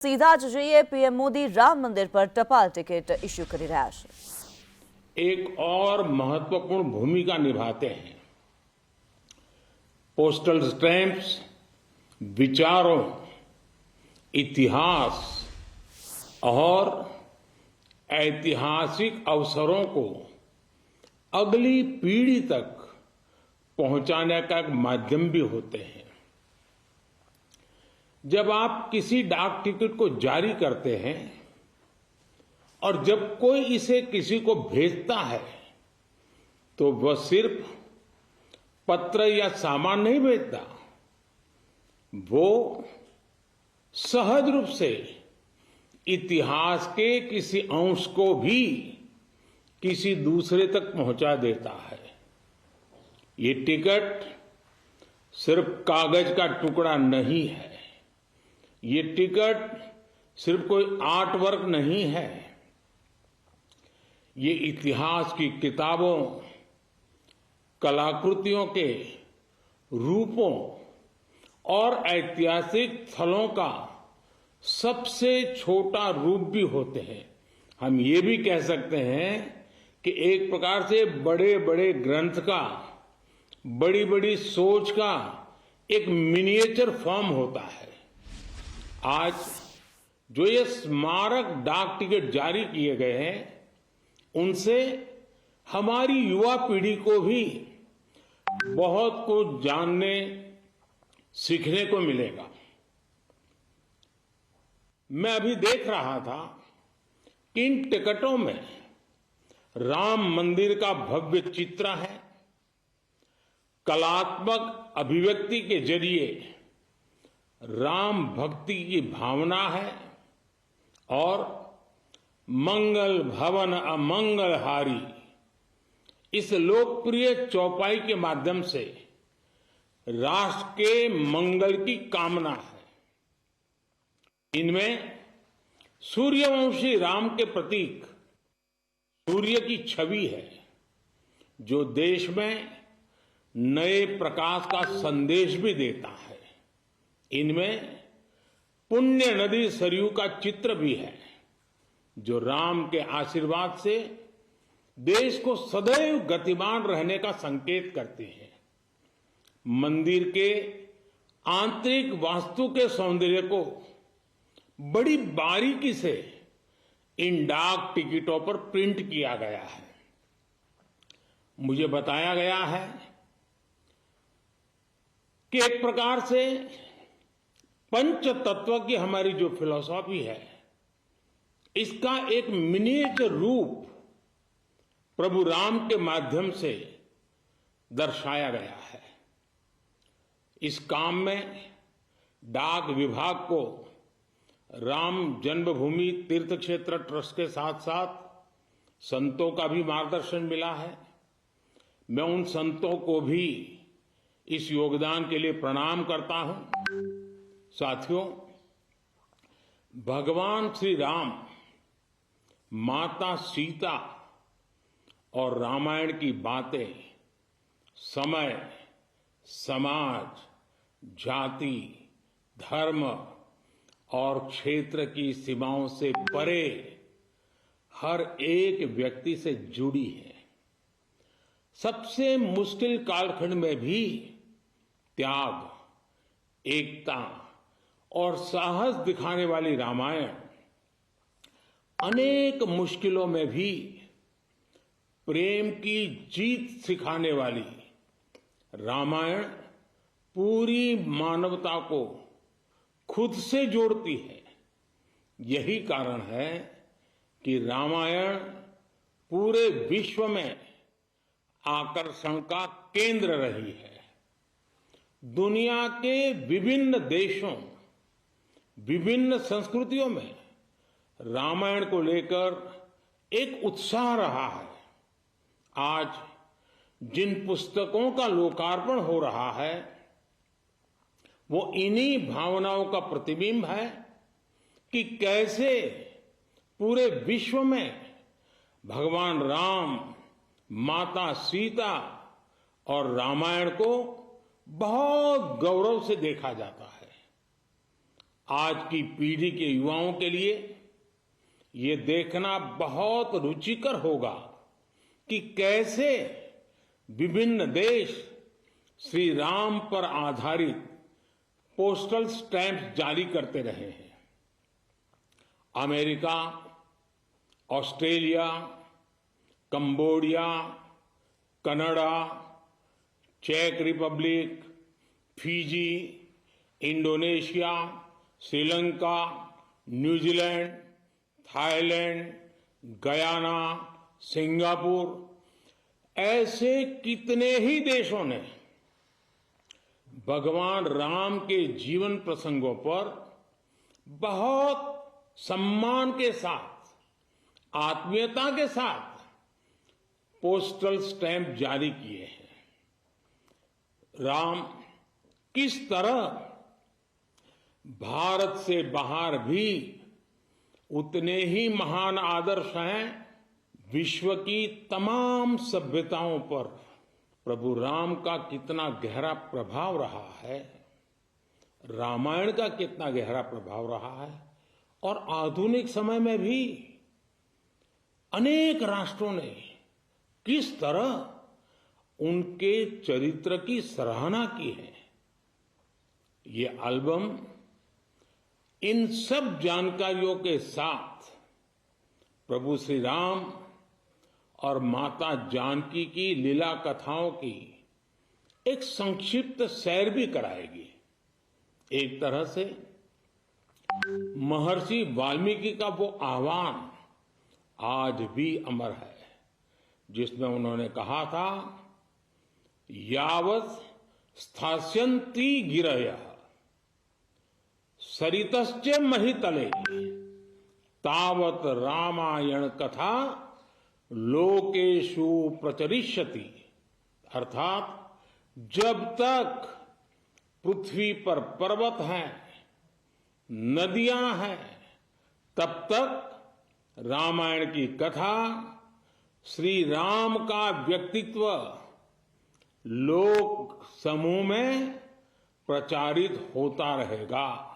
सीधा ज जઈએ पीएम मोदी राम मंदिर पर टपाल टिकट इश्यू કરી રહ્યા છે। एक और महत्वपूर्ण भूमिका निभाते हैं। पोस्टल स्टैंप्स विचारों, इतिहास और ऐतिहासिक अवसरों को अगली पीढ़ी तक पहुंचाने का एक माध्यम भी होते हैं। जब आप किसी डाक टिकट को जारी करते हैं और जब कोई इसे किसी को भेजता है तो वह सिर्फ पत्र या सामान नहीं भेजता, वो सहज रूप से इतिहास के किसी अंश को भी किसी दूसरे तक पहुंचा देता है। ये टिकट सिर्फ कागज का टुकड़ा नहीं है, ये टिकट सिर्फ कोई आर्ट वर्क नहीं है, ये इतिहास की किताबों, कलाकृतियों के रूपों और ऐतिहासिक स्थलों का सबसे छोटा रूप भी होते हैं। हम ये भी कह सकते हैं कि एक प्रकार से बड़े बड़े ग्रंथ का, बड़ी बड़ी सोच का एक मिनिएचर फॉर्म होता है। आज जो ये स्मारक डाक टिकट जारी किए गए हैं, उनसे हमारी युवा पीढ़ी को भी बहुत कुछ जानने, सीखने को मिलेगा। मैं अभी देख रहा था कि इन टिकटों में राम मंदिर का भव्य चित्र है, कलात्मक अभिव्यक्ति के जरिए राम भक्ति की भावना है और मंगल भवन अमंगलहारी इस लोकप्रिय चौपाई के माध्यम से राष्ट्र के मंगल की कामना है। इनमें सूर्यवंशी राम के प्रतीक सूर्य की छवि है, जो देश में नए प्रकाश का संदेश भी देता है। इनमें पुण्य नदी सरयू का चित्र भी है, जो राम के आशीर्वाद से देश को सदैव गतिमान रहने का संकेत करते हैं। मंदिर के आंतरिक वास्तु के सौंदर्य को बड़ी बारीकी से इन डाक टिकटों पर प्रिंट किया गया है। मुझे बताया गया है कि एक प्रकार से पंच तत्व की हमारी जो फिलॉसफी है, इसका एक मिनिएचर रूप प्रभु राम के माध्यम से दर्शाया गया है। इस काम में डाक विभाग को राम जन्मभूमि तीर्थ क्षेत्र ट्रस्ट के साथ साथ संतों का भी मार्गदर्शन मिला है। मैं उन संतों को भी इस योगदान के लिए प्रणाम करता हूं। साथियों, भगवान श्री राम, माता सीता और रामायण की बातें समय, समाज, जाति, धर्म और क्षेत्र की सीमाओं से परे हर एक व्यक्ति से जुड़ी है। सबसे मुश्किल कालखंड में भी त्याग, एकता और साहस दिखाने वाली रामायण, अनेक मुश्किलों में भी प्रेम की जीत सिखाने वाली रामायण पूरी मानवता को खुद से जोड़ती है। यही कारण है कि रामायण पूरे विश्व में आकर्षण का केंद्र रही है। दुनिया के विभिन्न देशों, विभिन्न संस्कृतियों में रामायण को लेकर एक उत्साह रहा है। आज जिन पुस्तकों का लोकार्पण हो रहा है, वो इन्हीं भावनाओं का प्रतिबिंब है कि कैसे पूरे विश्व में भगवान राम, माता सीता और रामायण को बहुत गौरव से देखा जाता है। आज की पीढ़ी के युवाओं के लिए ये देखना बहुत रुचिकर होगा कि कैसे विभिन्न देश श्री राम पर आधारित पोस्टल स्टैंप जारी करते रहे हैं। अमेरिका, ऑस्ट्रेलिया, कंबोडिया, कनाडा, चेक Republic, Fiji, Indonesia, Sri Lanka, New Zealand, Thailand, Guyana, Singapore ऐसे कितने ही देशों ने भगवान राम के जीवन प्रसंगों पर बहुत सम्मान के साथ, आत्मीयता के साथ पोस्टल स्टैंप जारी किए हैं। राम किस तरह भारत से बाहर भी उतने ही महान आदर्श हैं। विश्व की तमाम सभ्यताओं पर प्रभु राम का कितना गहरा प्रभाव रहा है, रामायण का कितना गहरा प्रभाव रहा है, और आधुनिक समय में भी अनेक राष्ट्रों ने किस तरह उनके चरित्र की सराहना की है। ये एल्बम इन सब जानकारियों के साथ प्रभु श्री राम और माता जानकी की लीला कथाओं की एक संक्षिप्त सैर भी कराएगी। एक तरह से महर्षि वाल्मीकि का वो आह्वान आज भी अमर है, जिसमें उन्होंने कहा था, यावत् स्थास्यन्ति गिरयः सरितश्च महितले तावत् रामायण कथा लोकेषु प्रचरिष्यति। अर्थात जब तक पृथ्वी पर पर्वत हैं, नदियां हैं, तब तक रामायण की कथा, श्री राम का व्यक्तित्व लोक समूह में प्रचारित होता रहेगा।